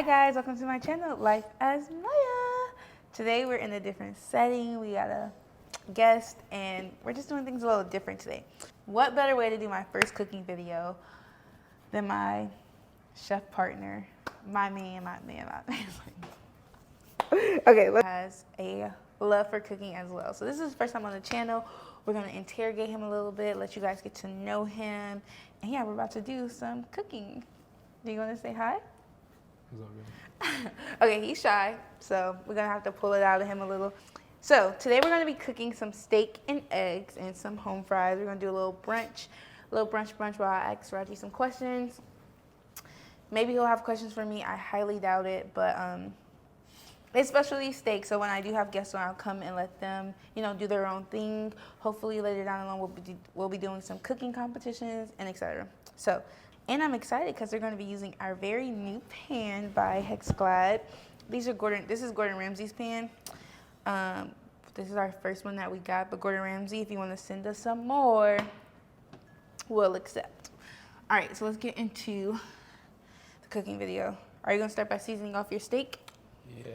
Hi guys, welcome to my channel, Life as Maya. Today we're in a different setting. We got a guest and we're just doing things a little different today. What better way to do my first cooking video than my chef partner, my man. Okay, has a love for cooking as well. So this is his first time on the channel. We're gonna interrogate him a little bit, let you guys get to know him. And yeah, we're about to do some cooking. Do you wanna say hi? Okay, he's shy, so we're gonna have to pull it out of him a little. So today we're gonna be cooking some steak and eggs and some home fries. We're gonna do a little brunch while I ask Raji some questions. Maybe he'll have questions for me. I highly doubt it, but especially steak. So when I do have guests on, I'll come and let them, do their own thing. Hopefully later down the line we'll be doing some cooking competitions and etc. So. And I'm excited because they're going to be using our very new pan by Hexglad. This is Gordon Ramsay's pan. This is our first one that we got, but Gordon Ramsay, if you want to send us some more, we'll accept. All right, so let's get into the cooking video. Are you going to start by seasoning off your steak? Yeah.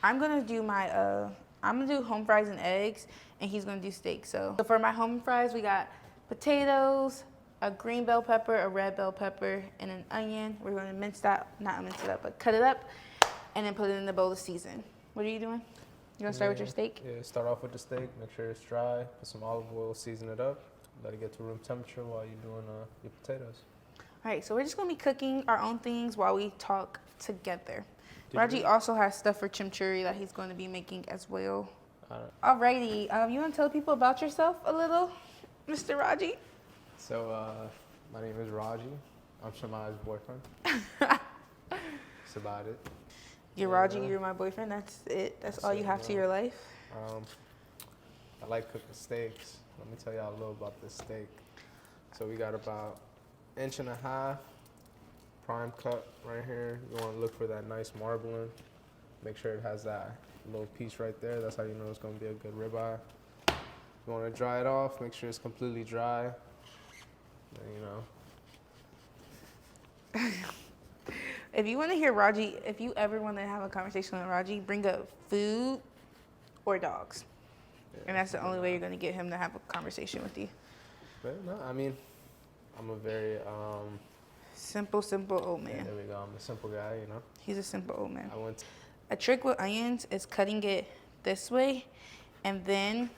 I'm going to do I'm going to do home fries and eggs, and he's going to do steak. So for my home fries, we got potatoes, a green bell pepper, a red bell pepper, and an onion. We're going to not mince it up, but cut it up, and then put it in the bowl to season. What are you doing? You going to start with your steak? Yeah, start off with the steak, make sure it's dry, put some olive oil, season it up, let it get to room temperature while you're doing your potatoes. All right, so we're just going to be cooking our own things while we talk together. Raji also has stuff for chimichurri that he's going to be making as well. Alrighty, you want to tell people about yourself a little, Mr. Raji? So, my name is Raji. I'm Shamaya's boyfriend. That's about it. You're Raji, you're my boyfriend. That's it. That's all you have to your life. I like cooking steaks. Let me tell y'all a little about this steak. So we got about 1.5 inches prime cut right here. You want to look for that nice marbling. Make sure it has that little piece right there. That's how you know it's going to be a good ribeye. You want to dry it off. Make sure it's completely dry. If you want to hear Raji, if you ever want to have a conversation with Raji, bring up food or dogs. Yeah, and that's the only way you're going to get him to have a conversation with you. But no, I mean, I'm a very simple old man. Yeah, there we go. I'm a simple guy, He's a simple old man. A trick with onions is cutting it this way and then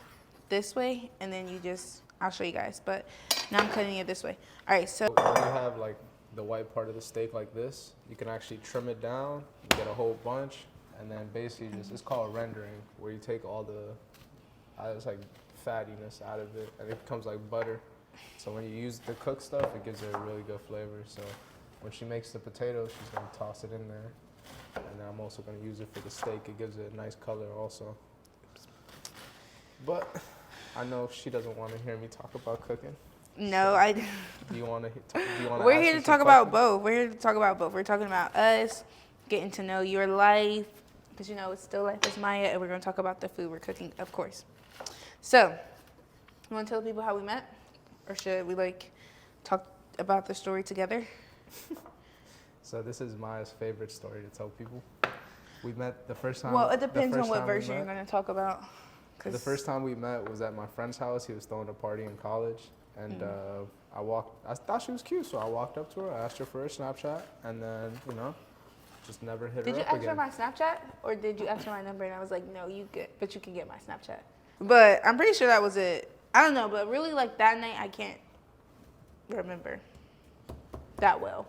this way, and then I'll show you guys, but now I'm cutting it this way. All right, so when you have like the white part of the steak like this, you can actually trim it down, you get a whole bunch, and then basically it's called rendering, where you take all the, it's like fattiness out of it, and it becomes like butter. So when you use the cooked stuff, it gives it a really good flavor. So when she makes the potatoes, she's gonna toss it in there. And then I'm also gonna use it for the steak. It gives it a nice color also. But I know she doesn't want to hear me talk about cooking. No, so I. Do you want to? We're here to talk about both. We're here to talk about both. We're talking about us, getting to know your life, because it's still Life as Maya, and we're gonna talk about the food we're cooking, of course. So, you want to tell people how we met, or should we talk about the story together? So this is Maya's favorite story to tell people. We met the first time. Well, it depends on what version you're going to talk about. The first time we met was at my friend's house. He was throwing a party in college, and I thought she was cute, so I walked up to her, I asked her for a Snapchat, and then, just never hit her up again. Did you ask for my Snapchat, or did you ask for my number? And I was like, no, but you can get my Snapchat. But I'm pretty sure that was it. I don't know, but really, that night, I can't remember that well.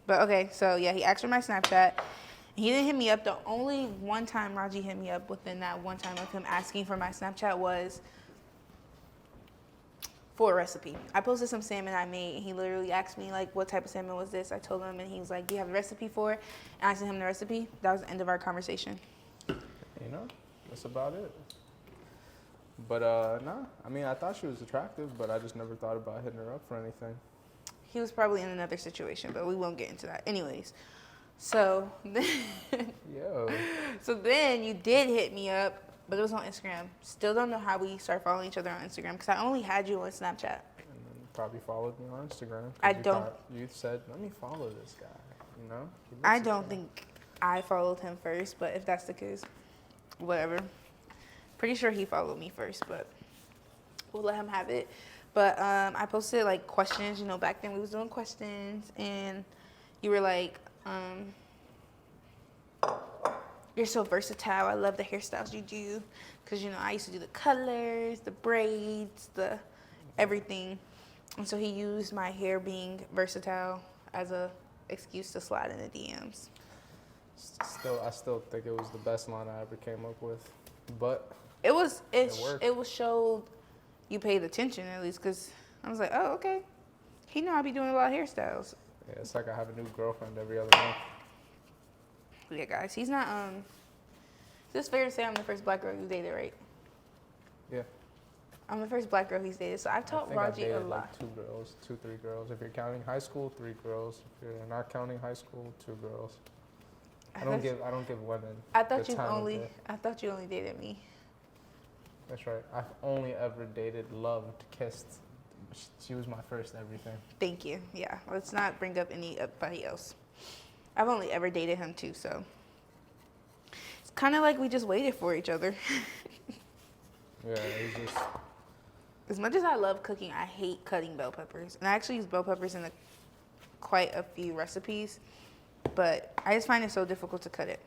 But okay, so yeah, he asked for my Snapchat. He didn't hit me up. The only one time Raji hit me up within that one time of him asking for my Snapchat was for a recipe. I posted some salmon I made, and he literally asked me, what type of salmon was this? I told him, and he was like, do you have a recipe for it? And I sent him the recipe. That was the end of our conversation. That's about it. But, nah, I mean, I thought she was attractive, but I just never thought about hitting her up for anything. He was probably in another situation, but we won't get into that. Anyways, so then you did hit me up, but it was on Instagram. Still don't know how we started following each other on Instagram, because I only had you on Snapchat. And then you probably followed me on Instagram. I don't. You said, let me follow this guy. you know? I don't think I followed him first, but if that's the case, whatever. Pretty sure he followed me first, but we'll let him have it. But I posted like questions, you know, back then we was doing questions, and you were like, you're so versatile. I love the hairstyles you do, because you know I used to do the colors, the braids, the everything, and so he used my hair being versatile as a excuse to slide in the DMs. I still think it was the best line I ever came up with, but It was worked. it was showed you paid attention at least, because I was like, oh, okay, he know I be doing a lot of hairstyles. Yeah, it's like I have a new girlfriend every other month. Yeah, guys, he's not. Is it fair to say I'm the first black girl you dated, right? Yeah. I'm the first black girl he's dated, so I've taught Raji a lot. Like 2 girls, 2, 3 girls. If you're counting high school, 3 girls. If you're not counting high school, 2 girls. I don't give women. I thought the time of day. I thought you only dated me. That's right. I've only ever dated, loved, kissed. She was my first everything. Thank you. Yeah, let's not bring up anybody else. I've only ever dated him too, so it's kind of like we just waited for each other. Yeah, it was just. As much as I love cooking, I hate cutting bell peppers, and I actually use bell peppers in quite a few recipes, but I just find it so difficult to cut it.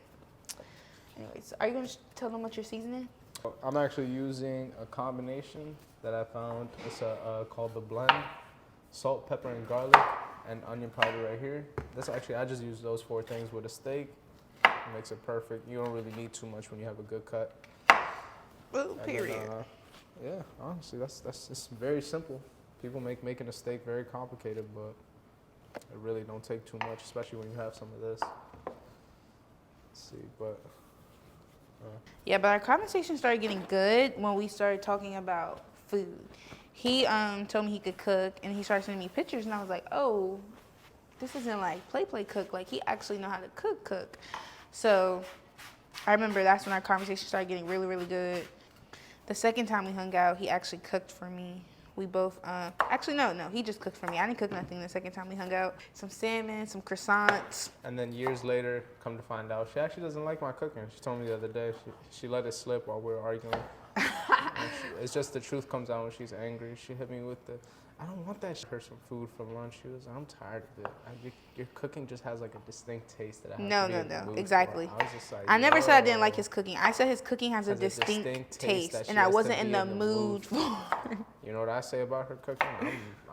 Anyways, are you gonna tell them what you're seasoning? I'm actually using a combination that I found. It's called the blend: salt, pepper, and garlic, and onion powder right here. I just use those 4 things with a steak. It makes it perfect. You don't really need too much when you have a good cut. Oh, period. Then, yeah, honestly, that's it's very simple. People make making a steak very complicated, but it really don't take too much, especially when you have some of this. Let's see, but. Yeah, but our conversation started getting good when we started talking about food. He told me he could cook, and he started sending me pictures, and I was like, oh, this isn't like play cook. Like, he actually know how to cook. So I remember that's when our conversation started getting really, really good. The second time we hung out, he actually cooked for me. We both, actually, no, he just cooked for me. I didn't cook nothing the second time we hung out. Some salmon, some croissants. And then years later, come to find out, she actually doesn't like my cooking. She told me the other day, she let it slip while we were arguing. It's just the truth comes out when she's angry. She hit me with I don't want that. She heard some food from lunch. She was, I'm tired of it. Your cooking just has like a distinct taste that I have to be in the mood exactly. for. I was just like, I never said I didn't like his cooking. I said his cooking has a distinct taste, and I wasn't in the mood for it. You know what I say about her cooking?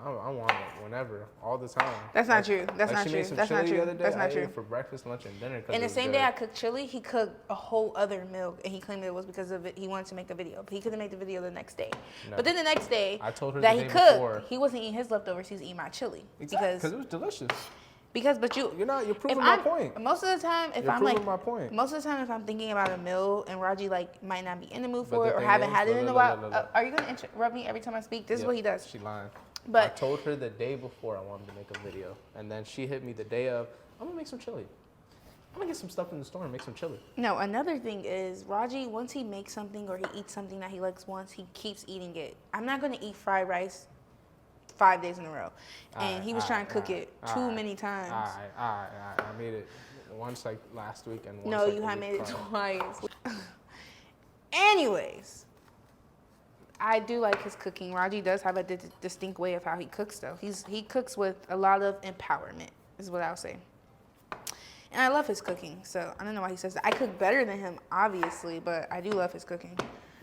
I want it whenever, all the time. That's not true. That's not true. That's not true. That's not true. For breakfast, lunch, and dinner. And the same day I cooked chili, he cooked a whole other meal, and he claimed it was because of it. He wanted to make a video, but he couldn't make the video the next day. No. But then the next day, I told her that the he day cooked, before. he wasn't eating his leftovers. He was eating my chili because it was delicious. You're proving my point. Most of the time, if I'm thinking about a meal and Raji like might not be in the mood for it or haven't had it in a while, are you gonna interrupt me every time I speak? This is what he does. She lying. But I told her the day before I wanted to make a video, and then she hit me the day of. I'm gonna make some chili. I'm gonna get some stuff in the store and make some chili. No, another thing is Raji, once he makes something or he eats something that he likes once, he keeps eating it. I'm not gonna eat fried rice 5 days in a row. And he was trying to cook it too many times. I made it once like last week and once. No, you have made it twice. Anyways, I do like his cooking. Raji does have a distinct way of how he cooks, though. He cooks with a lot of empowerment, is what I'll say. And I love his cooking, so I don't know why he says that. I cook better than him, obviously, but I do love his cooking.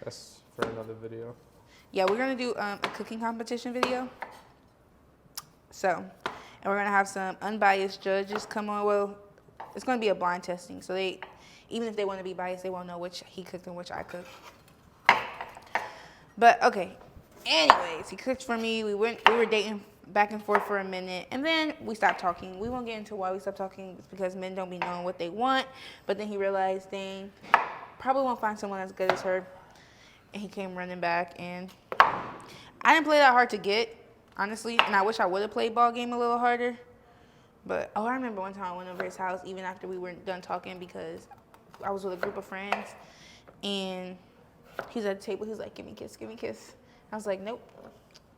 That's for another video. Yeah, we're going to do a cooking competition video. So, and we're going to have some unbiased judges come on. Well, it's going to be a blind testing, so even if they want to be biased, they won't know which he cooked and which I cooked. But, okay. Anyways, he cooked for me. We were dating back and forth for a minute, and then we stopped talking. We won't get into why we stopped talking. It's because men don't be knowing what they want. But then he realized, dang, probably won't find someone as good as her. And he came running back, and I didn't play that hard to get, honestly. And I wish I would have played ball game a little harder. But, I remember one time I went over his house even after we were done talking because I was with a group of friends. And he was at the table. He was like, give me a kiss, give me a kiss. I was like, nope.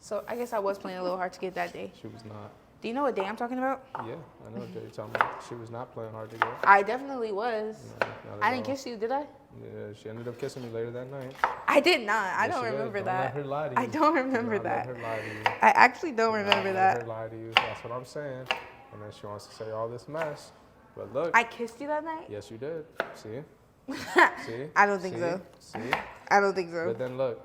So I guess I was playing a little hard to get that day. She was not. Do you know what day I'm talking about? Yeah, I know what you're talking about. She was not playing hard to get. I definitely was. No, not I at didn't all. kiss you, did I? Yeah, she ended up kissing me later that night. I did not. I Yes, don't she did. remember Don't that. let her lie to you. I don't Do remember not that. Let her lie to you. I actually don't Do remember not that. Let her lie to you. That's what I'm saying. And then she wants to say all this mess. But look. I kissed you that night? Yes, you did. See? See? I don't think See? so. See? I don't think so. But then look,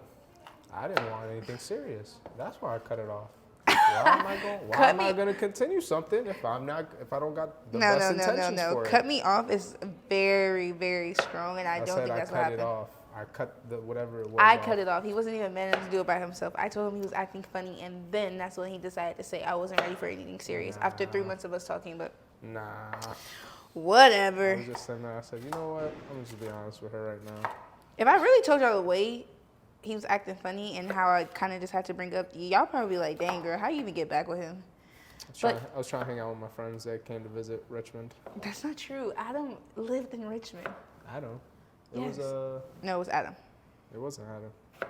I didn't want anything serious. That's why I cut it off. Why am I going to continue something if I don't got the best intentions for it? Cut me off is very, very strong, and I don't think that's what happened. I cut it off. I cut whatever it was. I cut it off. He wasn't even man enough to do it by himself. I told him he was acting funny, and then that's when he decided to say I wasn't ready for anything serious after 3 months of us talking. But nah, whatever. I was just sitting there. I said, you know what? I'm gonna just be honest with her right now. If I really told y'all the way he was acting funny and how I kind of just had to bring up, y'all probably be like, dang, girl, how you even get back with him? I was trying to hang out with my friends that came to visit Richmond. That's not true. Adam lived in Richmond. Adam? Yes. No, it was Adam. It wasn't Adam.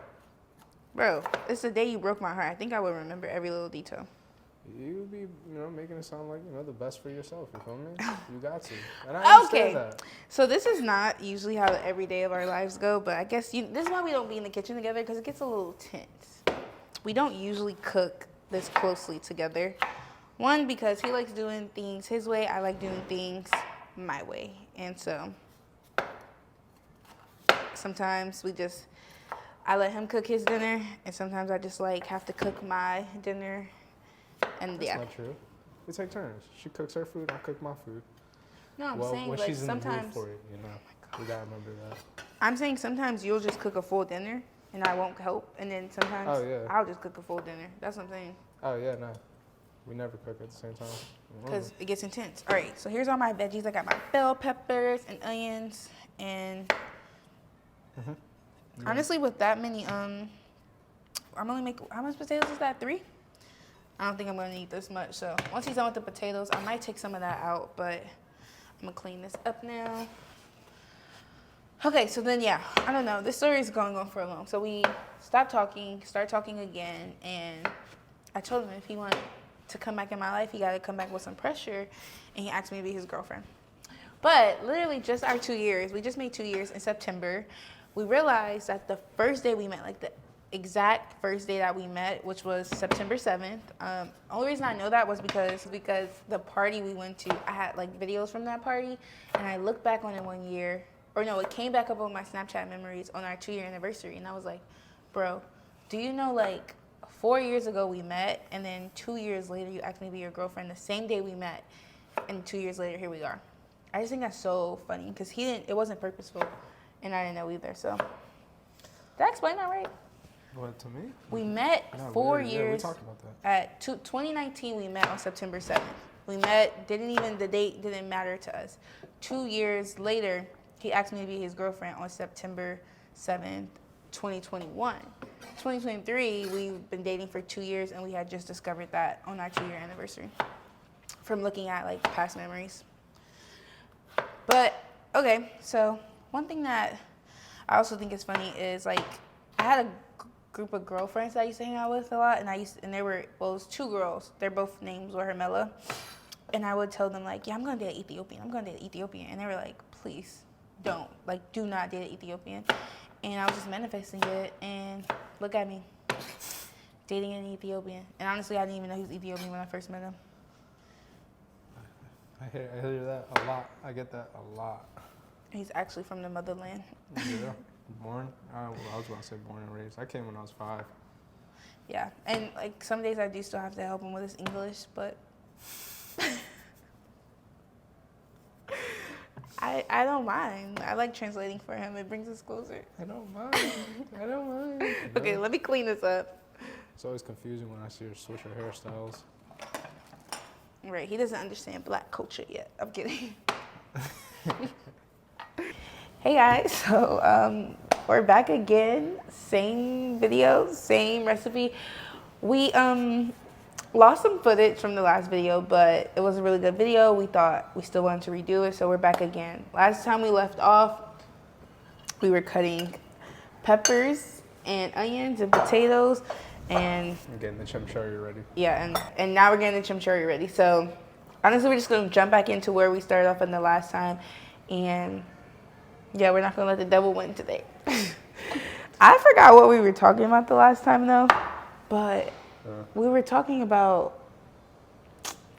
Bro, it's the day you broke my heart. I think I would remember every little detail. You be, making it sound like, the best for yourself. You feel me? You got to. And I understand that. So this is not usually how the every day of our lives go, but I guess this is why we don't be in the kitchen together, because it gets a little tense. We don't usually cook this closely together. One, because he likes doing things his way. I like doing things my way. And so sometimes I let him cook his dinner, and sometimes I just have to cook my dinner. And That's not true. We take turns. She cooks her food, I cook my food. No, I'm saying when she's sometimes. In the mood for it, we gotta remember that. I'm saying sometimes you'll just cook a full dinner, and I won't help, and then sometimes I'll just cook a full dinner. That's what I'm saying. Oh yeah, no, we never cook at the same time. Because it gets intense. All right, so here's all my veggies. I got my bell peppers and onions, and honestly, with that many, I'm only making, how much potatoes is that? 3? I don't think I'm gonna need this much. So once he's done with the potatoes, I might take some of that out, but I'm gonna clean this up now. Okay, so then I don't know. This story is going on for a long. So we stopped talking, start talking again, and I told him if he wanted to come back in my life, he gotta come back with some pressure, and he asked me to be his girlfriend. But literally just our 2 years, we just made 2 years in September. We realized that the first day we met, like the exact first day that we met, which was September 7th. Only reason I know that was because the party we went to, I had videos from that party, and I looked back on it one year, or no, it came back up on my Snapchat memories on our 2-year anniversary, and I was like, bro, do you know 4 years ago we met, and then 2 years later you asked me to be your girlfriend the same day we met, and 2 years later here we are. I just think that's so funny because it wasn't purposeful, and I didn't know either. So did I explain that right? What, to me? We met 4 years. Yeah, we talked about that. 2019, we met on September 7th. We met, the date didn't matter to us. 2 years later, he asked me to be his girlfriend on September 7th, 2021. 2023, we've been dating for 2 years, and we had just discovered that on our 2-year anniversary from looking at past memories. But, okay, so one thing that I also think is funny is I had a group of girlfriends that I used to hang out with a lot, and it was 2 girls. Their both names were Hermela, and I would tell them I'm gonna date an Ethiopian. I'm gonna date an Ethiopian, and they were like, please don't, do not date an Ethiopian. And I was just manifesting it, and look at me, dating an Ethiopian. And honestly, I didn't even know he was Ethiopian when I first met him. I hear that a lot. I get that a lot. He's actually from the motherland. Yeah. Born? I was about to say born and raised. I came when I was 5. Yeah, and some days I do still have to help him with his English, but I don't mind. I like translating for him. It brings us closer. I don't mind. Okay, let me clean this up. It's always confusing when I see her switch her hairstyles. Right, he doesn't understand Black culture yet. I'm kidding. Hey guys, so we're back again. Same video, same recipe. We lost some footage from the last video, but it was a really good video. We thought we still wanted to redo it, so we're back again. Last time we left off, we were cutting peppers and onions and potatoes, And I'm getting the chimichurri ready. yeah, and now we're getting the chimichurri ready. So honestly, we're just gonna jump back into where we started off in the last time, and yeah, we're not gonna let the devil win today. I forgot what we were talking about the last time though, but we were talking about.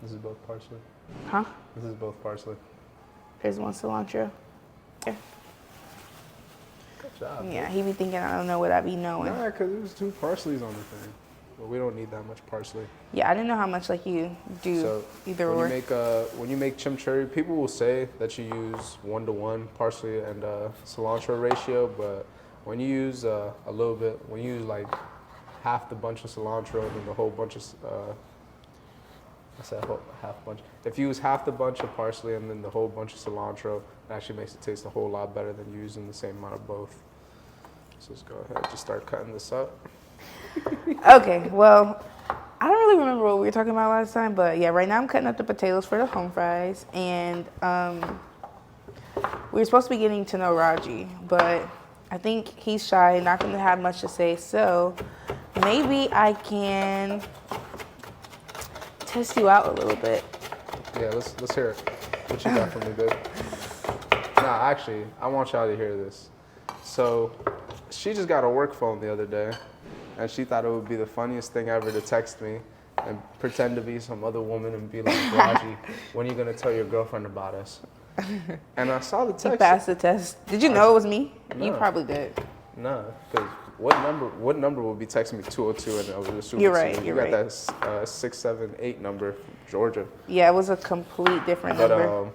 This is both parsley. Huh? This is both parsley. Here's one cilantro. Yeah. Good job. Yeah, he be thinking I don't know what I be knowing. Nah, because there's 2 parsleys on the thing. But we don't need that much parsley. Yeah, I didn't know how much like you do So either when or. when you make chimichurri, people will say that you use 1-to-1 parsley and cilantro ratio, but when you use a little bit, when you use like half the bunch of cilantro and then the whole bunch of I said half bunch. If you use half the bunch of parsley and then the whole bunch of cilantro, it actually makes it taste a whole lot better than using the same amount of both. So let's go ahead and just start cutting this up. Okay, well, I don't really remember what we were talking about last time, but yeah, right now I'm cutting up the potatoes for the home fries, and we were supposed to be getting to know Raji, but I think he's shy, not going to have much to say, so maybe I can test you out a little bit. Yeah, let's hear it. What you got for me, babe? Nah, actually, I want y'all to hear this. So, she just got a work phone the other day, and she thought it would be the funniest thing ever to text me and pretend to be some other woman and be like, Raji, when are you gonna tell your girlfriend about us? And I saw the text. You passed the test. Did you know it was me? No. You probably did. No, because what number would be texting me 202 and I would assume You're it's right, you. you're You got right. that 678 number from Georgia. Yeah, it was a complete different number.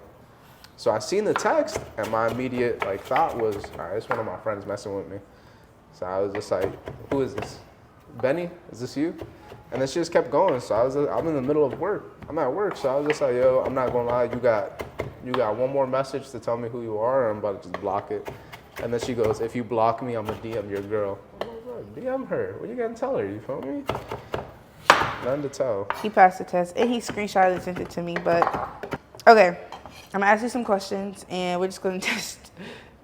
So I seen the text and my immediate like thought was, all right, it's one of my friends messing with me. So I was just like, who is this? Benny? Is this you? And then she just kept going. So I'm in the middle of work. I'm at work, so I was just like, yo, I'm not gonna lie, you got one more message to tell me who you are, or I'm about to just block it. And then she goes, if you block me, I'm gonna DM your girl. I'm like, bro, DM her. What you gonna tell her? You feel me? Nothing to tell. He passed the test, and he screenshotted and sent it to me, but okay. I'm gonna ask you some questions, and we're just gonna test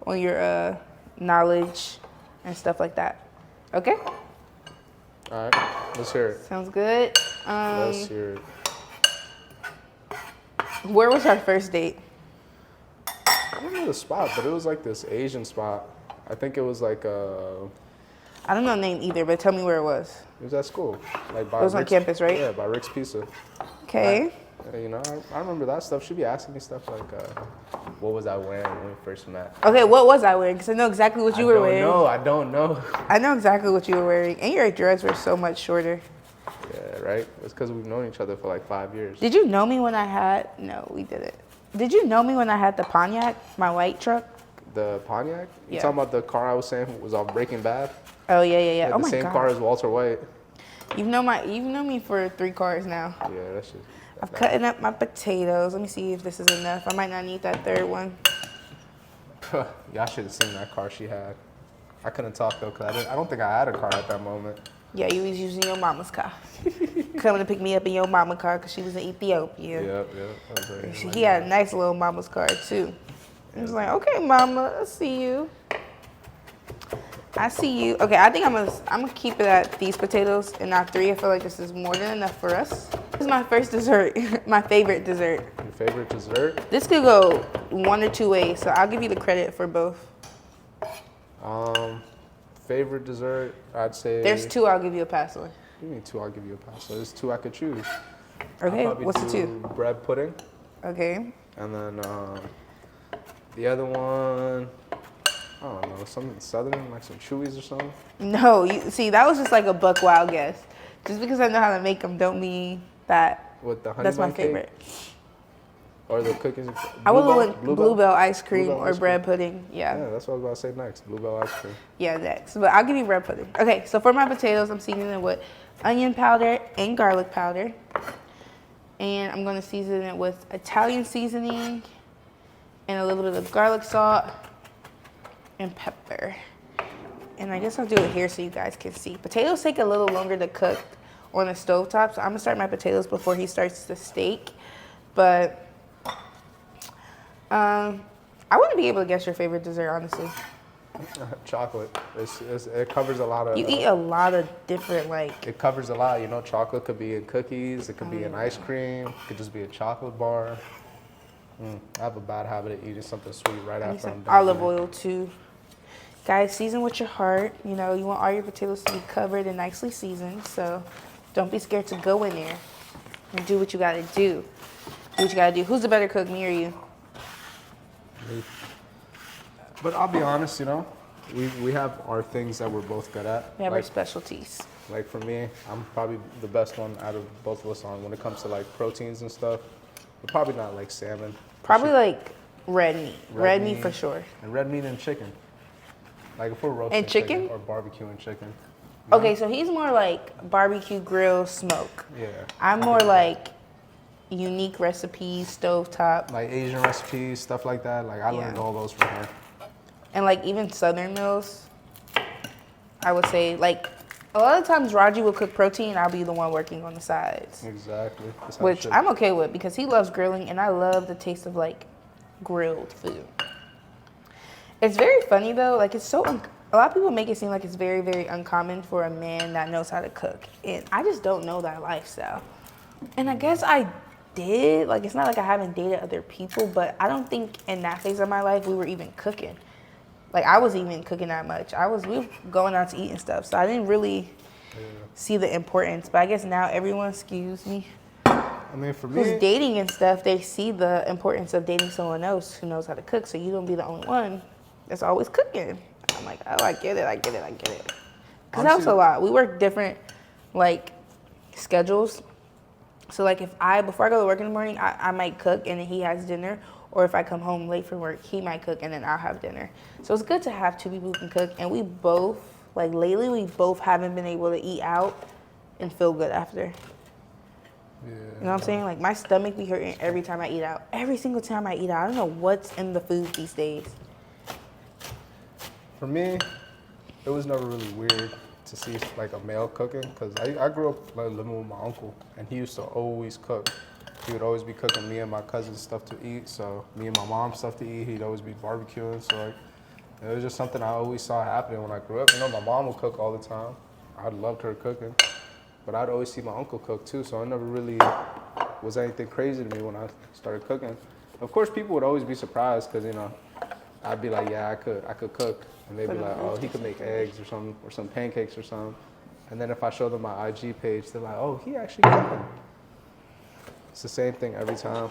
on your knowledge and stuff like that. Okay? All right, let's hear it. Sounds good. Let's hear it. Where was our first date? I don't know the spot, but it was like this Asian spot. I think it was like I don't know the name either, but tell me where it was. it was at school, like by It was on campus, right? Yeah, by Rick's Pizza. Okay. You know, I remember that stuff. She'd be asking me stuff like, what was I wearing when we first met? Okay, what was I wearing? Because I know exactly what you were wearing. I don't know. I know exactly what you were wearing. And your dreads were so much shorter. Yeah, right? It's because we've known each other for like 5 years. Did you know me when I had... No, we didn't. Did you know me when I had the Pontiac, my white truck? The Pontiac? You Yeah. talking about the car I was saying was off Breaking Bad? Oh, yeah. Like Oh, the my same God. car as Walter White. You've known me for 3 cars now. Yeah, that shit. I'm cutting up my potatoes. Let me see if this is enough. I might not need that third one. Y'all should have seen that car she had. I couldn't talk though, because I don't think I had a car at that moment. Yeah, you was using your mama's car. Coming to pick me up in your mama's car because she was in Ethiopia. Yep. I was like, He had a nice little mama's car too. I was like, okay, mama, I see you. I see you. Okay, I think I'm gonna keep it at these potatoes and not 3. I feel like this is more than enough for us. This is my first dessert, my favorite dessert. Your favorite dessert? This could go 1 or 2 ways, so I'll give you the credit for both. Favorite dessert? I'd say. There's 2 I'll give you a pass on. Give me 2. I'll give you a pass. So there's 2 I could choose. Okay, I'll probably what's the do 2? Bread pudding, Okay. and then the other one. I don't know, something southern, like some chewies or something. No, you see, that was just like a buck wild guess. Just because I know how to make them don't mean that With the honey that's my bun cake? favorite. Or the cookies. I would Bluebell? have went Bluebell ice cream Bluebell or ice bread pudding. Yeah, Yeah. that's what I was about to say next. Bluebell ice cream. Yeah, next. But I'll give you bread pudding. Okay, so for my potatoes, I'm seasoning it with onion powder and garlic powder. And I'm going to season it with Italian seasoning and a little bit of garlic salt and pepper. And I guess I'll do it here so you guys can see. Potatoes take a little longer to cook on the stovetop, so I'm gonna start my potatoes before he starts the steak. But I wouldn't be able to guess your favorite dessert, honestly. Chocolate. It covers a lot of. You eat a lot of different, like... It covers a lot. You know, chocolate could be in cookies. It could be in ice cream. It could just be a chocolate bar. I have a bad habit of eating something sweet right after I'm done. Olive oil, too. Guys, season with your heart. You know, you want all your potatoes to be covered and nicely seasoned. So don't be scared to go in there and do what you got to do. Do what you got to do. Who's the better cook, me or you? Me. But I'll be honest, you know, we have our things that we're both good at. We have our specialties. Like for me, I'm probably the best one out of both of us on when it comes to like proteins and stuff. But probably not like salmon. Probably like red meat. Red meat for sure. And red meat and chicken. Like if we're roasting and chicken? or barbecuing chicken. Okay, so he's more like barbecue, grill, smoke. Yeah. I'm more like unique recipes, stovetop. Like Asian recipes, stuff like that. Like I learned all those from her. And like even Southern meals, I would say like a lot of times Raji will cook protein, I'll be the one working on the sides. Exactly. Which I'm okay with because he loves grilling and I love the taste of like grilled food. It's very funny though, like it's so, a lot of people make it seem like it's very, very uncommon for a man that knows how to cook. And I just don't know that lifestyle. And I guess I did, like it's not like I haven't dated other people, but I don't think in that phase of my life we were even cooking. Like I wasn't even cooking that much. We were going out to eat and stuff. So I didn't really see the importance. But I guess now everyone, excuse me, I mean, for me, who's dating and stuff, they see the importance of dating someone else who knows how to cook. So you don't be the only one that's always cooking. I'm like, oh, I get it. Because that was a lot. We work different, like, schedules. So, like, before I go to work in the morning, I might cook and then he has dinner. Or if I come home late from work, he might cook and then I'll have dinner. So it's good to have two people who can cook. And we both, like lately, we both haven't been able to eat out and feel good after. Yeah. You know what I'm saying? Like my stomach be hurting every time I eat out. Every single time I eat out. I don't know what's in the food these days. For me, it was never really weird to see like a male cooking because I grew up like living with my uncle and he used to always cook. He would always be cooking me and my cousins stuff to eat. So me and my mom stuff to eat. He'd always be barbecuing. So like, it was just something I always saw happening when I grew up. You know, my mom would cook all the time. I loved her cooking, but I'd always see my uncle cook too. So it never really was anything crazy to me when I started cooking. Of course, people would always be surprised because you know, I'd be like, yeah, I could cook, and they'd be like, oh, he could make eggs or some pancakes or something. And then if I show them my IG page, they're like, oh, he actually cooking. It's the same thing every time.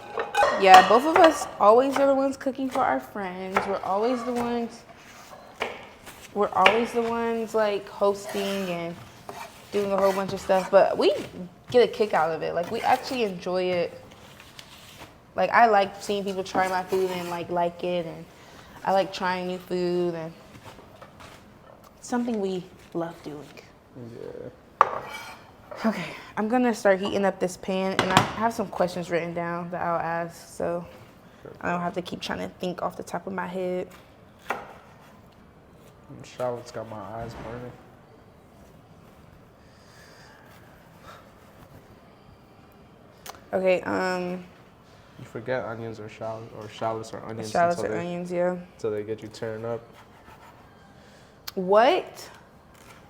Yeah, both of us always are the ones cooking for our friends. We're always the ones like hosting and doing a whole bunch of stuff. But we get a kick out of it. Like we actually enjoy it. Like I like seeing people try my food and like it, and I like trying new food, and it's something we love doing. Yeah. Okay, I'm gonna start heating up this pan, and I have some questions written down that I'll ask, so I don't have to keep trying to think off the top of my head. Charlotte's got my eyes burning. Okay, You forget onions or shallots or onions. Shallots or onions, yeah. Until they get you turned up. What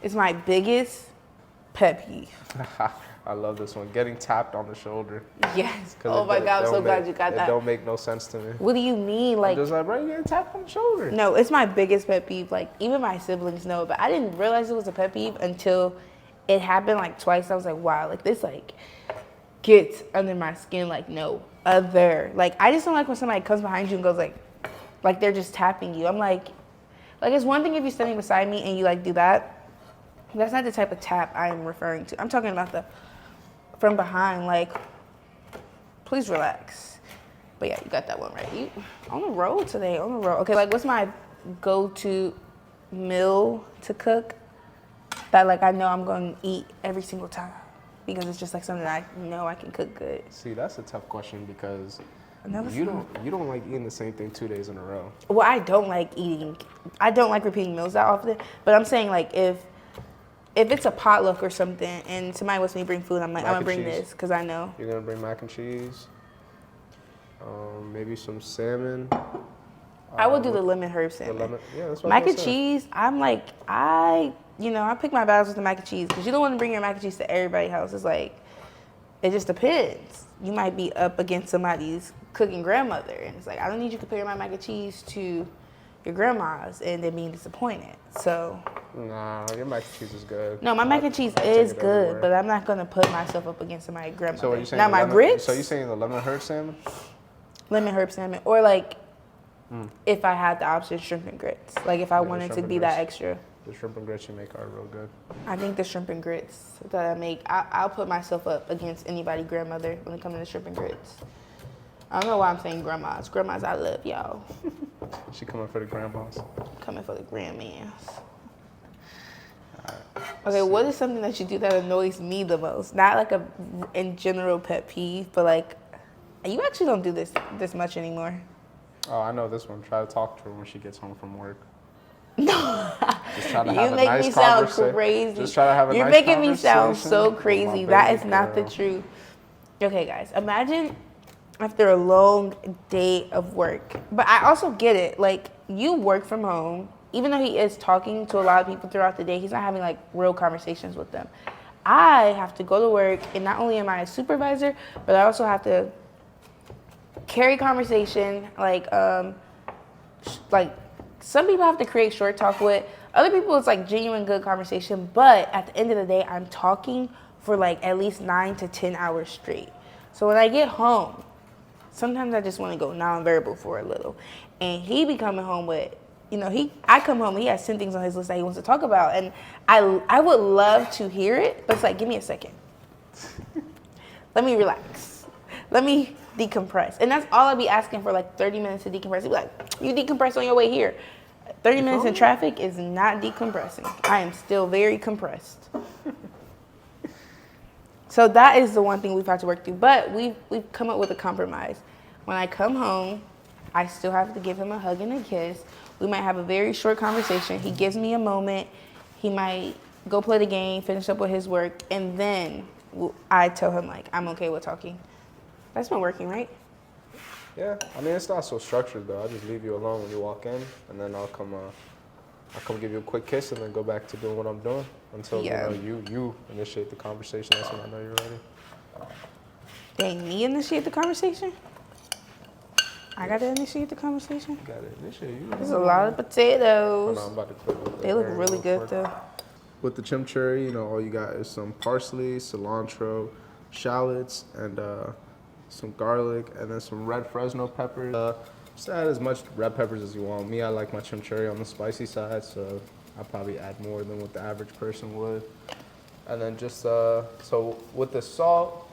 is my biggest pet peeve? I love this one. Getting tapped on the shoulder. Yes. Oh my God, I'm so glad you got that. It don't make no sense to me. What do you mean? I'm just like, bro, you getting tapped on the shoulder. No, it's my biggest pet peeve. Like, even my siblings know, but I didn't realize it was a pet peeve until it happened like twice. I was like, wow, like this like gets under my skin like no other. Like, I just don't like when somebody comes behind you and goes like they're just tapping you. I'm like it's one thing if you're standing beside me and you like do that. That's not the type of tap I am referring to. I'm talking about the from behind, like, please relax. But yeah, you got that one right. You on the road today, on the road. Okay, like what's my go-to meal to cook that like I know I'm going to eat every single time because it's just like something that I know I can cook good. See, that's a tough question because No, you don't like eating the same thing 2 days in a row. Well, I don't like repeating meals that often, but I'm saying like if it's a potluck or something and somebody wants me to bring food, I'm like, I'm gonna bring this because I know. You're gonna bring mac and cheese, maybe some salmon. I would do the lemon herb salmon. Yeah, that's what I Mac was and gonna say. cheese, I'm like, I pick my battles with the mac and cheese because you don't want to bring your mac and cheese to everybody's house. It's like, it just depends. You might be up against somebody's cooking grandmother, and it's like, I don't need you comparing my mac and cheese to your grandma's and then being disappointed. So, Nah, your mac and cheese is good. no, my mac and cheese I'd is take it good, everywhere. but I'm not gonna put myself up against somebody's grandmother. So what you saying? Now my grits, So you saying the lemon herb salmon? lemon herb salmon, or like if I had the option, shrimp and grits. Like if I Yeah, the wanted to shrimp be and that grits. extra. The shrimp and grits you make are real good. I think the shrimp and grits that I make, I'll put myself up against anybody's grandmother when it comes to shrimp and grits. I don't know why I'm saying grandmas. Grandmas, I love y'all. She coming for the grandmas. Coming for the grandmas. Okay, what is something that you do that annoys me the most? Not like a in general pet peeve, but like you actually don't do this much anymore. Oh, I know this one. Try to talk to her when she gets home from work. No. Just try to You have a make nice me sound conversation. crazy. Just try to have a You're nice making me sound conversation so with my crazy. That baby is not the girl. truth. Okay, guys, imagine after a long day of work. But I also get it. Like, you work from home. Even though he is talking to a lot of people throughout the day, he's not having like real conversations with them. I have to go to work, and not only am I a supervisor, but I also have to carry conversation. Like some people have to create short talk with. Other people, it's like genuine good conversation. But at the end of the day, I'm talking for like at least 9 to 10 hours straight. So when I get home, sometimes I just want to go nonverbal for a little. And he be coming home with, I come home and he has 10 things on his list that he wants to talk about. And I would love to hear it, but it's like, give me a second. Let me relax. Let me decompress. And that's all I'd be asking for, like 30 minutes to decompress. He'd be like, you decompress on your way here. 30 minutes in traffic is not decompressing. I am still very compressed. So that is the one thing we've had to work through. But we've come up with a compromise. When I come home, I still have to give him a hug and a kiss. We might have a very short conversation. He gives me a moment. He might go play the game, finish up with his work, and then I tell him, like, I'm okay with talking. That's been working, right? Yeah, I mean it's not so structured though. I just leave you alone when you walk in, and then I'll come give you a quick kiss, and then go back to doing what I'm doing until you initiate the conversation. That's when I know you're ready. Dang, me initiate the conversation? I gotta initiate the conversation? You gotta initiate. You There's a lot of potatoes. I'm about to clip with They look really good though. With the chimichurri, all you got is some parsley, cilantro, shallots, and some garlic, and then some red Fresno peppers. Just add as much red peppers as you want. Me, I like my chimichurri on the spicy side, so I'll probably add more than what the average person would. And then just, so with the salt,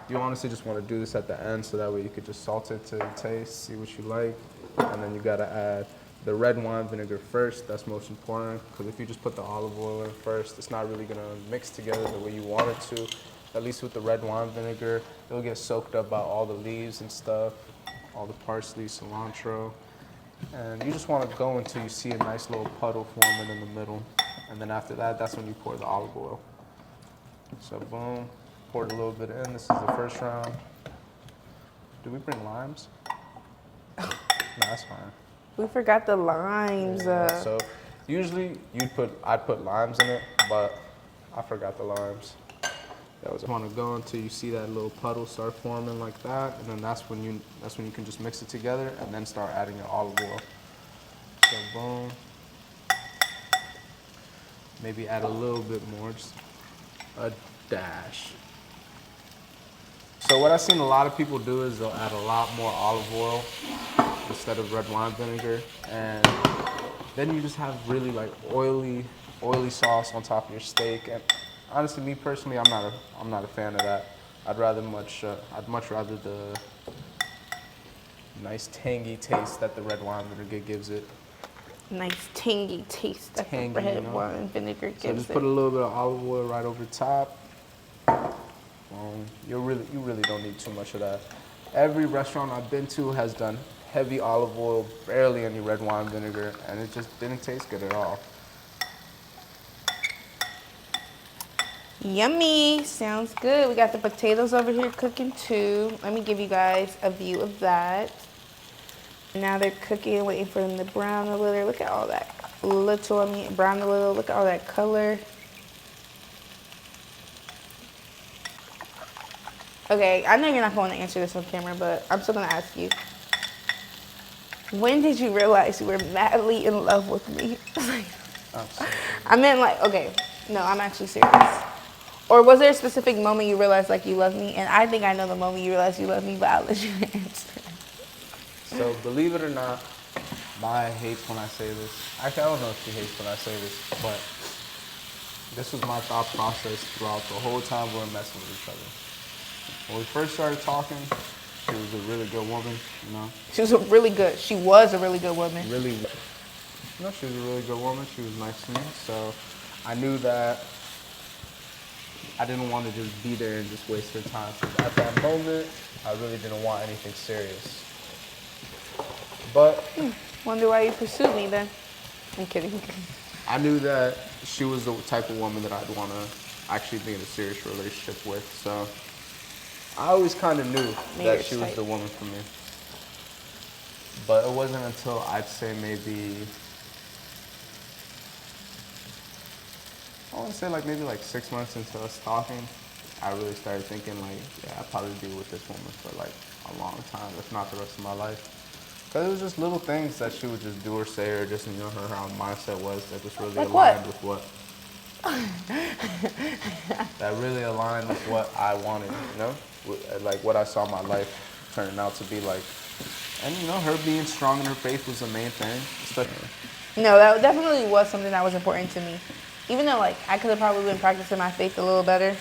you honestly just want to do this at the end so that way you could just salt it to your taste, see what you like. And then you gotta add the red wine vinegar first. That's most important, because if you just put the olive oil in first, it's not really gonna mix together the way you want it to. At least with the red wine vinegar, it'll get soaked up by all the leaves and stuff, all the parsley, cilantro. And you just want to go until you see a nice little puddle forming in the middle. And then after that, that's when you pour the olive oil. So boom, poured a little bit in. This is the first round. Do we bring limes? No, that's fine. We forgot the limes. Yeah, so usually I'd put limes in it, but I forgot the limes. You want to go until you see that little puddle start forming like that, and then that's when you can just mix it together and then start adding your olive oil. So boom. Maybe add a little bit more, just a dash. So what I've seen a lot of people do is they'll add a lot more olive oil instead of red wine vinegar, and then you just have really like oily sauce on top of your steak. And honestly, me personally, I'm not a fan of that. I'd much rather the nice tangy taste that the red wine vinegar gives it. Nice tangy taste that the red wine vinegar gives it. So just put a little bit of olive oil right over top. You really don't need too much of that. Every restaurant I've been to has done heavy olive oil, barely any red wine vinegar, and it just didn't taste good at all. Yummy, sounds good. We got the potatoes over here cooking too. Let me give you guys a view of that. Now they're cooking, waiting for them to brown a little. Look at all that brown a little. Look at all that color. Okay, I know you're not going to answer this on camera, but I'm still going to ask you. When did you realize you were madly in love with me? I meant like, okay, no, I'm actually serious. Or was there a specific moment you realized like you love me? And I think I know the moment you realized you love me, but I'll let you answer. So believe it or not, Maya hates when I say this. Actually, I don't know if she hates when I say this, but this was my thought process throughout the whole time we were messing with each other. When we first started talking, she was a really good woman, you know. She was a really good woman. Really, you know, she was a really good woman. She was nice to me, so I knew that I didn't want to just be there and just waste her time. So at that moment, I really didn't want anything serious. But Wonder why you pursued me then. I'm kidding. I knew that she was the type of woman that I'd want to actually be in a serious relationship with. So I always kind of knew that she was the woman for me. But it wasn't until I'd say maybe, I want to say like maybe like 6 months into us talking, I really started thinking like, yeah, I'd probably be with this woman for like a long time, if not the rest of my life. Because it was just little things that she would just do or say, or just, you know, her mindset was that just really aligned with what? That really aligned with what I wanted, you know? Like what I saw my life turning out to be like. And, you know, her being strong in her faith was the main thing. Especially. No, that definitely was something that was important to me. Even though, like, I could have probably been practicing my faith a little better.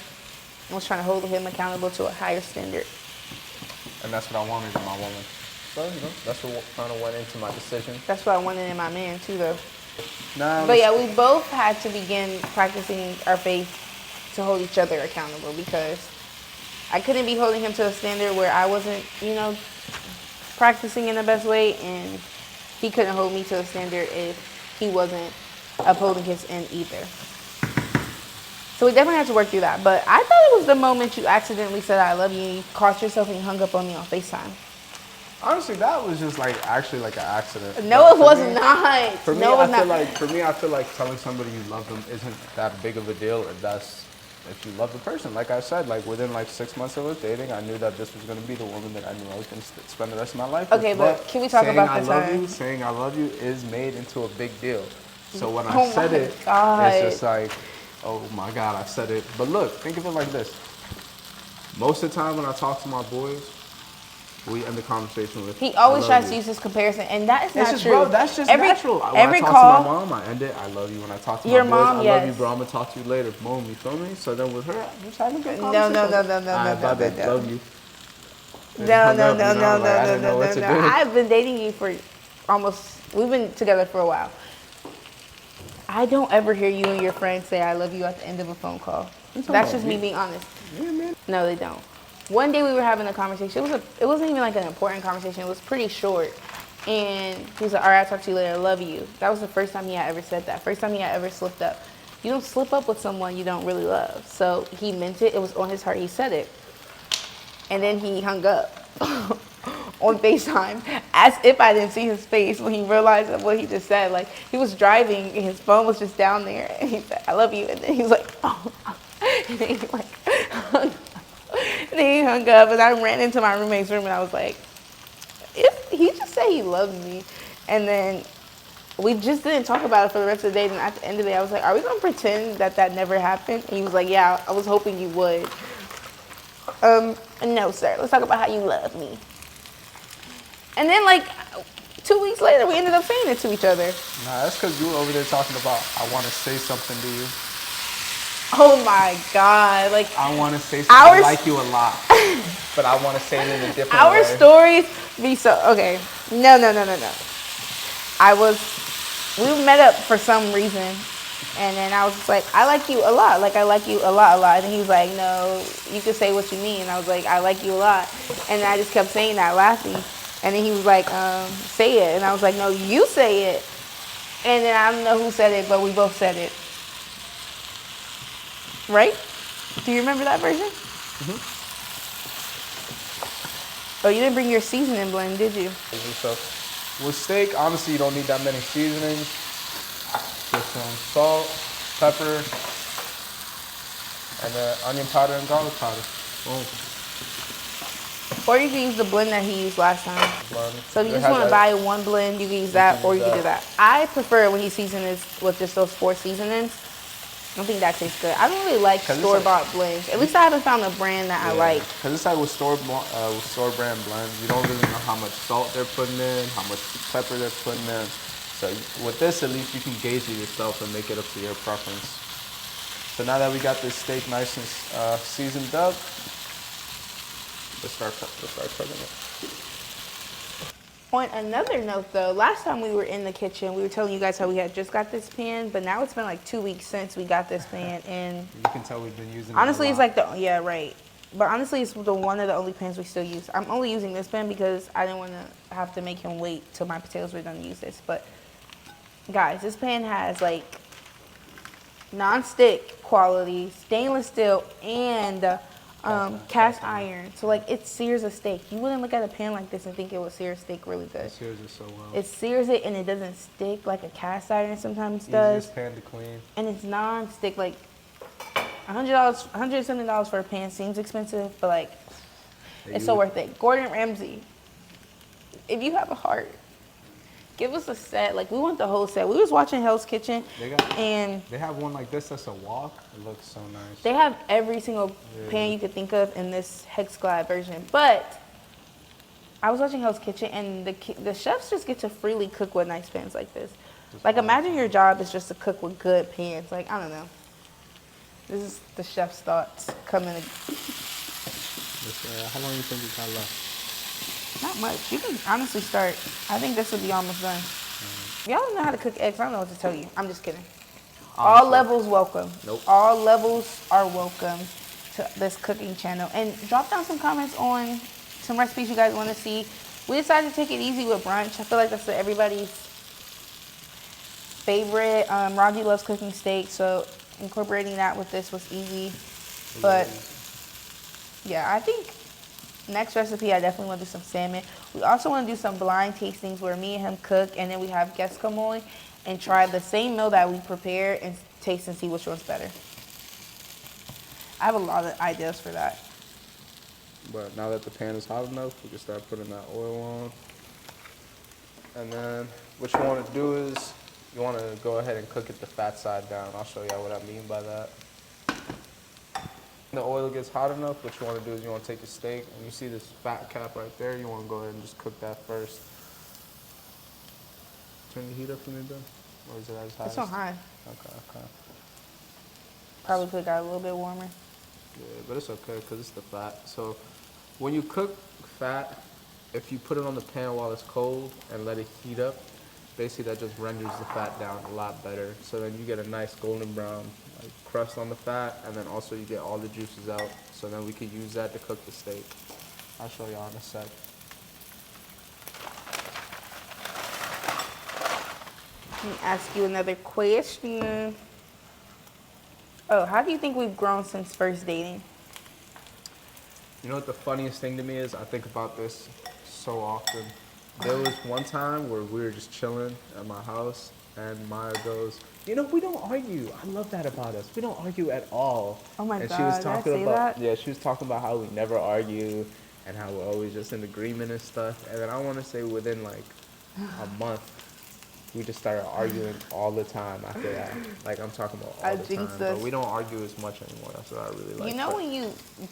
I was trying to hold him accountable to a higher standard. And that's what I wanted in my woman. So, you know, that's what kind of went into my decision. That's what I wanted in my man, too, though. Nah, but yeah, we both had to begin practicing our faith to hold each other accountable because I couldn't be holding him to a standard where I wasn't, you know, practicing in the best way, and he couldn't hold me to a standard if he wasn't upholding his end either. So we definitely had to work through that. But I thought it was the moment you accidentally said I love you and you caught yourself and you hung up on me on FaceTime. Honestly, that was just like actually like an accident. No, it was not. For me, no, it was not. I feel like telling somebody you love them isn't that big of a deal if you love the person. Like I said, like within like 6 months of us dating, I knew that this was going to be the woman that I knew I was going to spend the rest of my life with. Okay, but can we talk about the time? Saying I love you is made into a big deal. So when I Oh said my it, God. it's just like, oh my God, I said it. But look, think of it like this. Most of the time when I talk to my boys, we end the conversation with, he always tries to use this comparison, and that is not true. Bro, that's just natural. When I talk to my mom, I end it, I love you. When I talk to my boys, I love you, bro. I'm going to talk to you later. Boom, you feel me? So then with her, I'm just having a good conversation. No. Love you. No. I've been dating you for we've been together for a while. I don't ever hear you and your friends say I love you at the end of a phone call. That's just me being honest. Yeah, man. No, they don't. One day we were having a conversation. It wasn't even like an important conversation. It was pretty short. And he was like, all right, I'll talk to you later. I love you. That was the first time he had ever said that. First time he had ever slipped up. You don't slip up with someone you don't really love. So he meant it. It was on his heart. He said it. And then he hung up on FaceTime as if I didn't see his face when he realized what he just said. Like, he was driving and his phone was just down there. And he said, I love you. And then he was like, oh. And then he like hung up. And then he hung up, and I ran into my roommate's room, and I was like, he just said he loved me. And then we just didn't talk about it for the rest of the day. And at the end of the day, I was like, are we going to pretend that never happened? And he was like, yeah, I was hoping you would. No, sir. Let's talk about how you love me. And then, like, 2 weeks later, we ended up saying it to each other. Nah, that's because you were over there talking about, I want to say something to you. Oh my God! Like, I want to say something. I like you a lot, but I want to say it in a different way. Our stories be so okay. No. We met up for some reason, and then I was just like, I like you a lot. Like, I like you a lot. And he was like, no, you can say what you mean. And I was like, I like you a lot, and I just kept saying that, laughing. And then he was like, say it, and I was like, no, you say it. And then I don't know who said it, but we both said it. Right? Do you remember that version? Mm-hmm. Oh, you didn't bring your seasoning blend, did you? So with steak, honestly, you don't need that many seasonings. Just some salt, pepper, and then onion powder and garlic powder. Boom. Or you can use the blend that he used last time. Blend. So if you It just has want to that- buy one blend, you can use that, or you can do that. I prefer when he seasons with just those 4 seasonings. I think that tastes good. I don't really like 'Cause it's store-bought blends. At least I haven't found a brand that I like. Because it's like with store brand blends, you don't really know how much salt they're putting in, how much pepper they're putting in. So with this, at least you can gauge it yourself and make it up to your preference. So now that we got this steak nice and seasoned up, let's start cooking it. On another note, though, last time we were in the kitchen, we were telling you guys how we had just got this pan, but now it's been like 2 weeks since we got this pan, and You can tell we've been using honestly, it a it's lot. like yeah, right. But honestly, it's one of the only pans we still use. I'm only using this pan because I didn't want to have to make him wait till my potatoes were done to use this. But guys, this pan has like non-stick quality, stainless steel, and cast iron. So like it sears a steak. You wouldn't look at a pan like this and think it would sear a steak really good. It sears it so well. It sears it and it doesn't stick like a cast iron sometimes does. Easiest pan to clean. And it's non-stick. Like $100, $170 for a pan seems expensive, but like it's so worth it. Gordon Ramsay, if you have a heart, give us a set. Like we want the whole set. We was watching Hell's Kitchen, and they have one like this that's a wok. It looks so nice. they have every single pan you could think of in this hex glide version. But I was watching Hell's Kitchen, and the chefs just get to freely cook with nice pans like this. Like imagine your job is just to cook with good pans. Like I don't know. This is the chef's thoughts coming. How long do you think we got left? Not much. You can honestly start. I think this will be almost done. Y'all don't know how to cook eggs. I don't know what to tell you. I'm just kidding. All levels welcome. Nope. All levels are welcome to this cooking channel. And drop down some comments on some recipes you guys want to see. We decided to take it easy with brunch. I feel like that's everybody's favorite. Raji loves cooking steak, so incorporating that with this was easy. But yeah, I think next recipe I definitely want to do some salmon. We also want to do some blind tastings where me and him cook, and then we have guests come on and try the same meal that we prepared and taste and see which one's better. I have a lot of ideas for that. But now that the pan is hot enough, we can start putting that oil on. And then what you want to do is you want to go ahead and cook it the fat side down. I'll show y'all what I mean by that. When the oil gets hot enough, what you want to do is you want to take your steak, and you see this fat cap right there, you want to go ahead and just cook that first. Turn the heat up for me, Ben? Or is it as high? It's on high. Okay. Probably could have got a little bit warmer. Yeah, but it's okay because it's the fat. So when you cook fat, if you put it on the pan while it's cold and let it heat up, basically that just renders the fat down a lot better. So then you get a nice golden brown crust on the fat, and then also you get all the juices out. So then we could use that to cook the steak. I'll show y'all in a sec. Let me ask you another question. Oh, how do you think we've grown since first dating? You know what the funniest thing to me is? I think about this so often. There was one time where we were just chilling at my house, and Maya goes, "You know, we don't argue. I love that about us. We don't argue at all." Oh my and God, she was did I talking say about that? Yeah, she was talking about how we never argue and how we're always just in agreement and stuff. And then I want to say within like a month, we just started arguing all the time after that. Like I'm talking about all the time. But we don't argue as much anymore. That's what I really like. You know, when you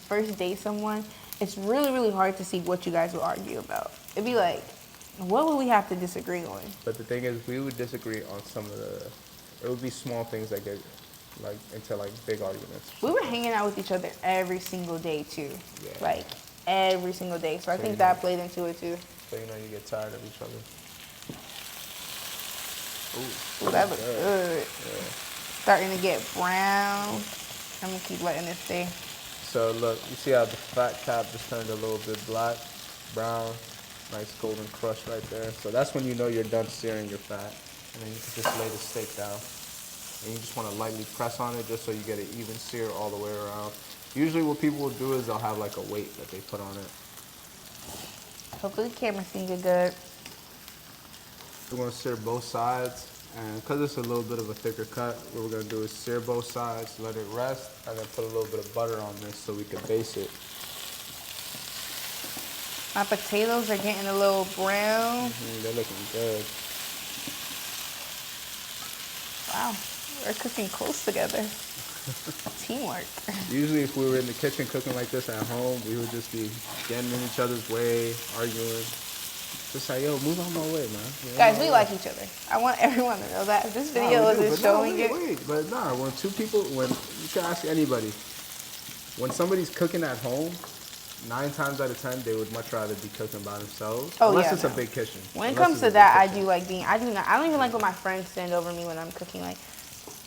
first date someone, it's really, really hard to see what you guys will argue about. It'd be like, what would we have to disagree on? But the thing is, we would disagree on some of it would be small things that get like into like big arguments. We were hanging out with each other every single day too. Yeah. Like every single day. So I think that played into it too. So you know you get tired of each other. Ooh, that looks good. Yeah. Starting to get brown. I'm gonna keep letting this stay. So look, you see how the fat cap just turned a little bit black, brown, nice golden crust right there. So that's when you know you're done searing your fat. And then you can just lay the steak down. And you just want to lightly press on it just so you get an even sear all the way around. Usually what people will do is they'll have like a weight that they put on it. Hopefully the camera's gonna get good. We're gonna sear both sides, and because it's a little bit of a thicker cut, what we're gonna do is sear both sides, let it rest, and then put a little bit of butter on this so we can baste it. My potatoes are getting a little brown. They're looking good. Wow, we're cooking close together. Teamwork. Usually if we were in the kitchen cooking like this at home, we would just be getting in each other's way, arguing. Just like, yo, move on my way, man. You know, Guys, we like each other. I want everyone to know that. This video isn't showing it. But nah, when two people, you can ask anybody, when somebody's cooking at home, 9 times out of 10, they would much rather be cooking by themselves. Oh, unless yeah, it's a big kitchen. When it comes to that, I do like being, I don't even like when my friends stand over me when I'm cooking. Like,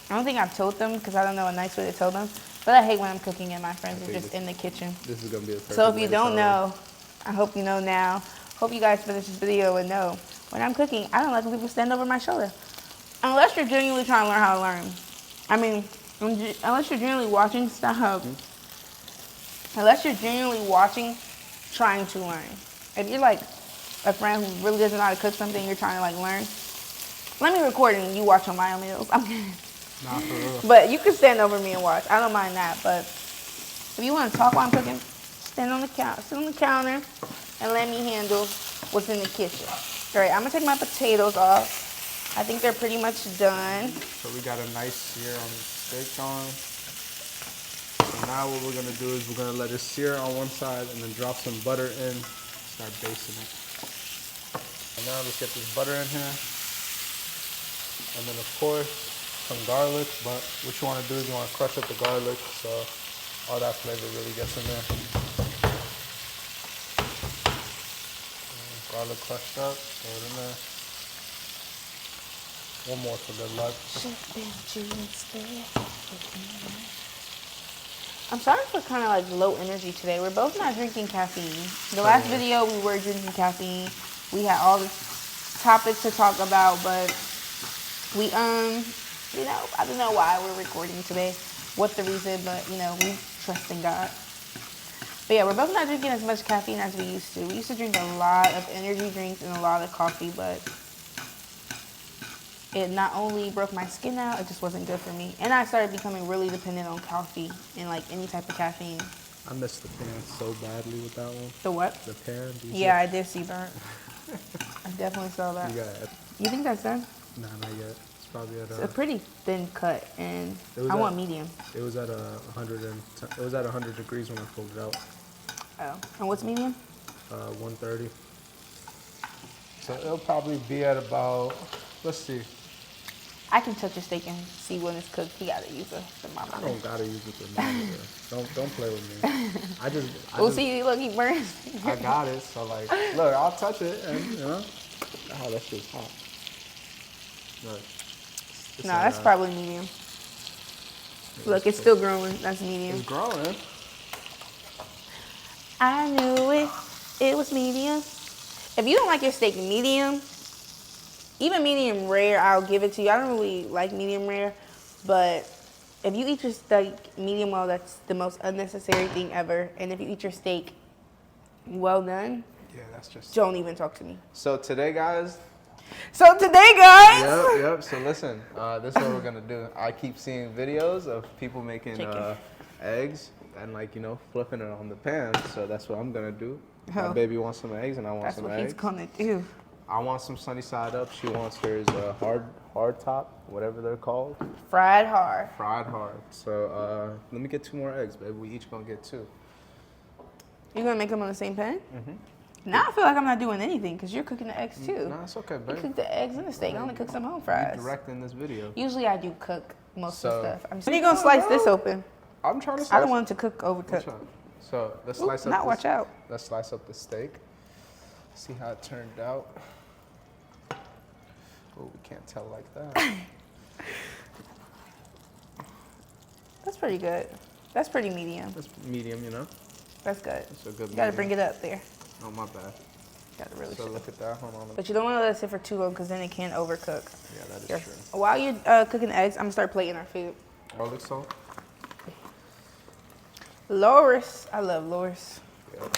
I don't think I've told them because I don't know a nice way to tell them. But I hate when I'm cooking and my friends are just in the kitchen. This is going to be a perfect So if you don't know, I hope you know now. Hope you guys finish this video and know. When I'm cooking, I don't like when people stand over my shoulder. Unless you're genuinely trying to learn how to learn. I mean, unless you're genuinely watching, stop. Unless you're genuinely watching, trying to learn. If you're like a friend who really doesn't know how to cook something, you're trying to like learn, let me record and you watch on my meals. I'm kidding. Nah, for real. But you can stand over me and watch. I don't mind that. But if you want to talk while I'm cooking, sit on the counter and let me handle what's in the kitchen. All right, I'm gonna take my potatoes off. I think they're pretty much done. So we got a nice sear on the steak on. So now what we're gonna do is we're gonna let it sear on one side and then drop some butter in, start basting it. And now let's get this butter in here. And then of course, some garlic, but what you wanna do is you wanna crush up the garlic so all that flavor really gets in there. Garlic crushed up, throw it in there. One more for good luck. I'm sorry for kind of like low energy today. We're both not drinking caffeine. The last video we were drinking caffeine. We had all the topics to talk about, but we you know, I don't know why we're recording today, what the reason, but you know, we trust in God. But yeah, we're both not drinking as much caffeine as we used to. We used to drink a lot of energy drinks and a lot of coffee, but it not only broke my skin out, it just wasn't good for me. And I started becoming really dependent on coffee and like any type of caffeine. I missed the pan so badly with that one. The what? The pan. Yeah, I did see burnt. I definitely saw that. You got it. You think that's done? Nah, not yet. It's probably at It's a pretty thin cut, and I want medium. It was at 100 degrees when I pulled it out. Oh, and what's medium? 130. So it'll probably be at about, let's see. I can touch a steak and see when it's cooked. He gotta use a thermometer. I don't gotta use the thermometer. don't play with me. We'll see. Look, he burns. I got it. So like, look, I'll touch it, and you know, oh, that shit's hot. Look. No, that's probably medium. Look, it's still growing. That's medium. It's growing. I knew it. It was medium. If you don't like your steak medium, even medium rare, I'll give it to you. I don't really like medium rare, but if you eat your steak medium well, that's the most unnecessary thing ever. And if you eat your steak well done, yeah, that's just. Don't even talk to me. So today, guys. Yep. So listen, this is what we're gonna do. I keep seeing videos of people making eggs and like, you know, flipping it on the pan. So that's what I'm gonna do. My baby wants some eggs and I want some eggs. That's what he's gonna do. I want some sunny side up. She wants hers hard top, whatever they're called. Fried hard. Fried hard. So let me get 2 more eggs, baby. We each gonna get 2. You gonna make them on the same pan? Mm-hmm. Now I feel like I'm not doing anything because you're cooking the eggs too. No, it's okay, baby. You cook the eggs and the steak. I only cook some home fries. You're directing this video. Usually I do cook most of the stuff. When are you gonna slice this open? I'm trying to slice. I don't want it to cook overcooked. So let's slice up. Not watch out. Let's slice up the steak. See how it turned out. Oh, we can't tell like that. That's pretty good. That's pretty medium. That's medium, you know. That's good. That's a good. You gotta bring it up there. Oh, my bad. Gotta really. So look at that. Hold on. But you don't want to let it sit for too long because then it can overcook. Yeah, that is true. While you're cooking the eggs, I'm gonna start plating our food. Garlic salt. Loris, I love Loris. Yep.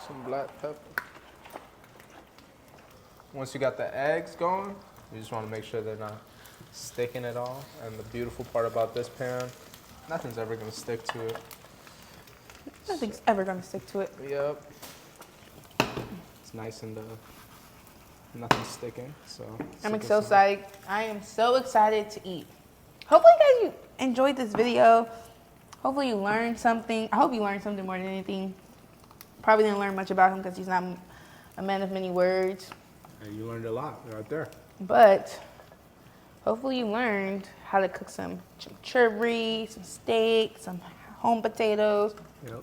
Some black pepper. once you got the eggs going, you just want to make sure they're not sticking at all. And the beautiful part about this pan, nothing's ever going to stick to it. Nothing's ever gonna stick to it. Yep. It's nice and nothing's sticking. So I'm so excited. I am so excited to eat. Hopefully, guys, you enjoyed this video. Hopefully, you learned something. I hope you learned something more than anything. Probably didn't learn much about him because he's not a man of many words. And you learned a lot right there. But hopefully, you learned how to cook some chimichurri, some steak, some home potatoes. Yep.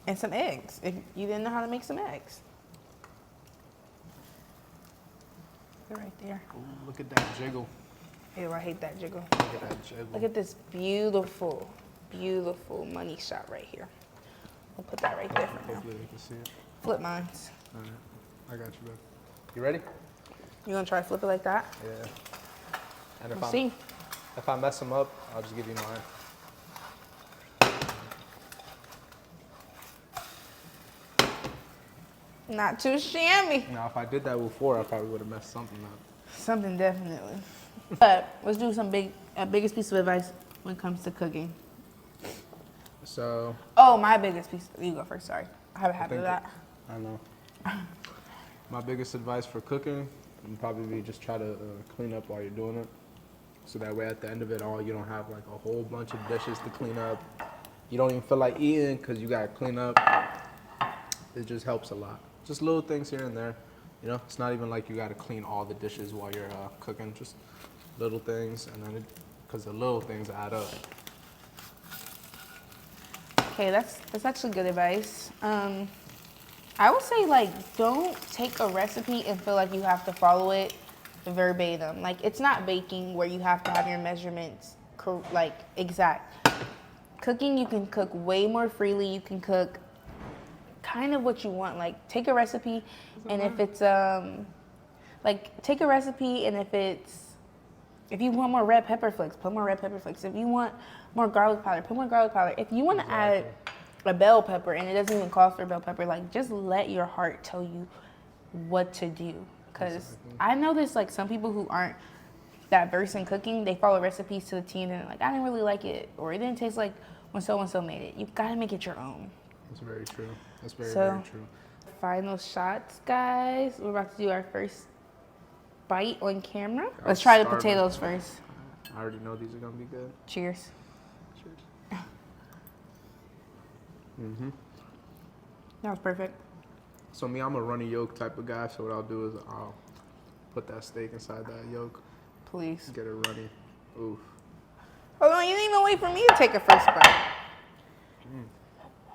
And some eggs, if you didn't know how to make some eggs. They're right there. Ooh, look at that jiggle. Ew, I hate that jiggle. Look at that jiggle. Look at this beautiful, beautiful money shot right here. We'll put that right there for now. Hopefully you can see it. Flip mines. All right. I got you, bro. You ready? You gonna try to flip it like that? Yeah. And If I mess them up, I'll just give you mine. Not too shammy. Now, if I did that before, I probably would have messed something up. Something definitely. But let's do some biggest piece of advice when it comes to cooking. So. Oh, my biggest piece. You go first. Sorry, I have a habit of that. I know. My biggest advice for cooking would probably be just try to clean up while you're doing it. So that way at the end of it all, you don't have like a whole bunch of dishes to clean up. You don't even feel like eating because you got to clean up. It just helps a lot. Just little things here and there. You know, it's not even like you got to clean all the dishes while you're cooking. Just little things, and then because the little things add up. Okay, that's actually good advice. I would say, like, don't take a recipe and feel like you have to follow it verbatim. Like, it's not baking where you have to have your measurements like exact. Cooking, you can cook way more freely. You can cook kind of what you want. Like, take a recipe, and if it's if you want more red pepper flakes, put more red pepper flakes. If you want more garlic powder, put more garlic powder. If you want to add a bell pepper and it doesn't even cost for a bell pepper, like, just let your heart tell you what to do. Because I know there's like some people who aren't that versed in cooking. They follow recipes to the T and they're like, I didn't really like it, or it didn't taste like when so-and-so made it. You've got to make it your own. That's very true. That's very true. Final shots, guys. We're about to do our first bite on camera. Let's try the potatoes first. I already know these are gonna be good. Cheers. Cheers. That was perfect. So me, I'm a runny yolk type of guy. So what I'll do is I'll put that steak inside that yolk. Please. Get it runny. Oof. Hold on, you didn't even wait for me to take a first bite.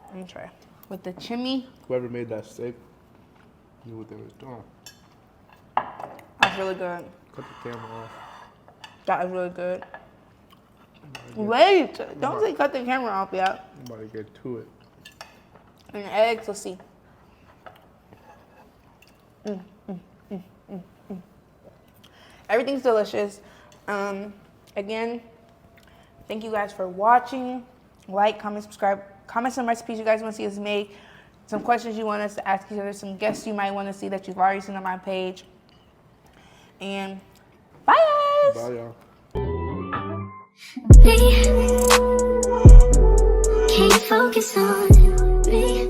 Let me try. With the chimney. Whoever made that steak knew what they was doing. That's really good. Cut the camera off. That is really good. Wait! Don't say cut the camera off yet. I'm about to get to it. And the eggs, let's see. Everything's delicious. Again, thank you guys for watching. Like, comment, subscribe. Comment some recipes you guys want to see us make. Some questions you want us to ask each other. Some guests you might want to see that you've already seen on my page. And bye, guys. Bye, y'all. Can't focus on me.